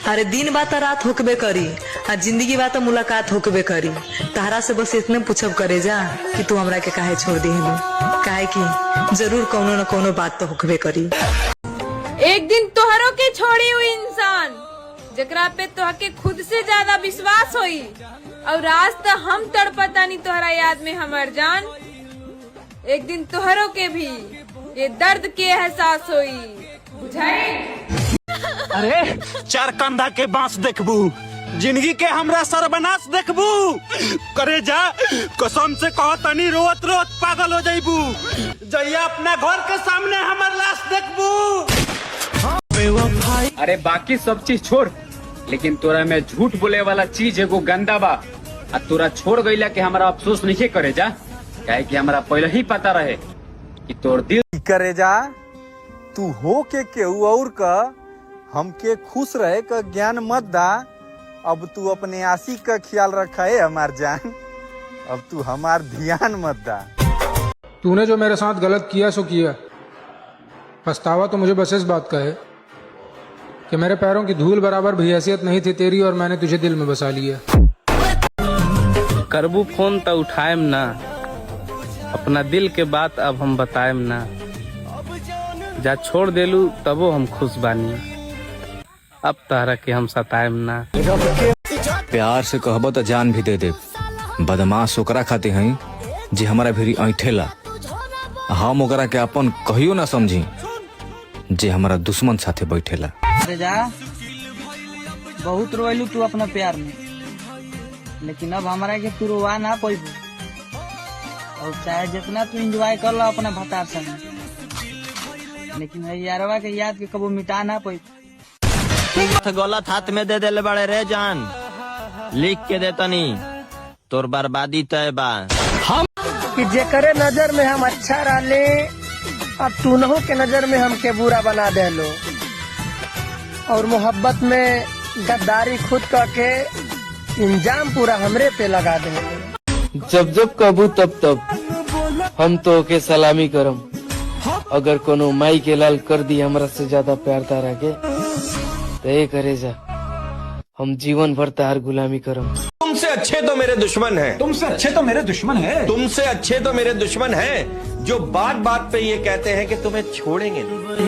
अरे दिन बात रात होकबे करी, जिंदगी बात मुलाकात होकबे करी। तारा से बस इतने पूछब करे जा कि तू हमरा के काहे छोड़ दी है, काहे कि जरूर कोनो न कोनो बात तो होकबे करी। एक दिन तोहरों के छोड़ी हुई इंसान जकरा पे तोहके खुद से ज्यादा विश्वास होई, और आज तो हम तड़पतानी तोहरा याद में हमर जान। एक दिन तोहरों के भी ये दर्द के एहसास होई, बुझाई? अरे चार कंधा के बांस देखबू, जिंदगी के हमरा सर्वनाश देखबू। करे जा कसम से कहो तनी रोत रोत पागल हो जाइबू, जइया अपना घर के सामने हमर लाश देखबू। अरे बाकी सब चीज छोड़, लेकिन तोरा में झूठ बोले वाला चीज एगो गंदा बा। आ तोरा छोड़ गईला के हमरा अफसोस नहीं करे जा, काहे कि हमरा पहले ही पता रहे कि तोर दिल करे जा। तू हो के केहू और का हमके खुश रहे का ज्ञान मत दा। अब तू अपने आशिक का ख्याल रखा है हमार जान, अब तू हमार ध्यान मत दा। तूने जो मेरे साथ गलत किया सो किया, पछतावा तो मुझे बस इस बात का है कि मेरे पैरों की धूल बराबर भी हैसियत नहीं थी तेरी, और मैंने तुझे दिल में बसा लिया। करबू फोन तो उठाएम ना, अपना दिल के बात अब हम बताएम ना। जा छोड़ देलू तबो हम खुश बानी, अब तारा के हम सताएम ना। प्यार से कहबो तो जान भी दे दे, बदमाश ओकरा खाते हैं जे हमारा भी ऐठेला। हम ओकरा के अपन कहियो ना समझी जे हमारा दुश्मन साथे बैठेला। जा बहुत रोइलू तू अपना प्यार में, लेकिन अब हमारा के तू रोवा ना पैबू, और चाहे जितना तू एंजॉय कर लो अपना भतार संग, लेकिन यारवा के याद के कबू मिटा ना पैबू। गलत हाथ में दे देले बड़े रे जान, लिख के देतनी तोर बर्बादी तय बा। हम कि जेकरे नजर में हम अच्छा रहले, अब तूनहू के नजर में हमके बुरा बना दे लो, और मोहब्बत में गद्दारी खुद करके इंजाम पूरा हमरे पे लगा दे। जब जब कबू तब तब हम तो के सलामी करम, अगर कोनो माई के लाल कर दी हमरा से ज्यादा प्यार तारा के तो ये करे जा, हम जीवन भर तार गुलामी करम। तुमसे अच्छे तो मेरे दुश्मन हैं, तुमसे अच्छे तो मेरे दुश्मन हैं, तुमसे अच्छे तो मेरे दुश्मन हैं, जो बात बात पे ये कहते हैं कि तुम्हें छोड़ेंगे नहीं।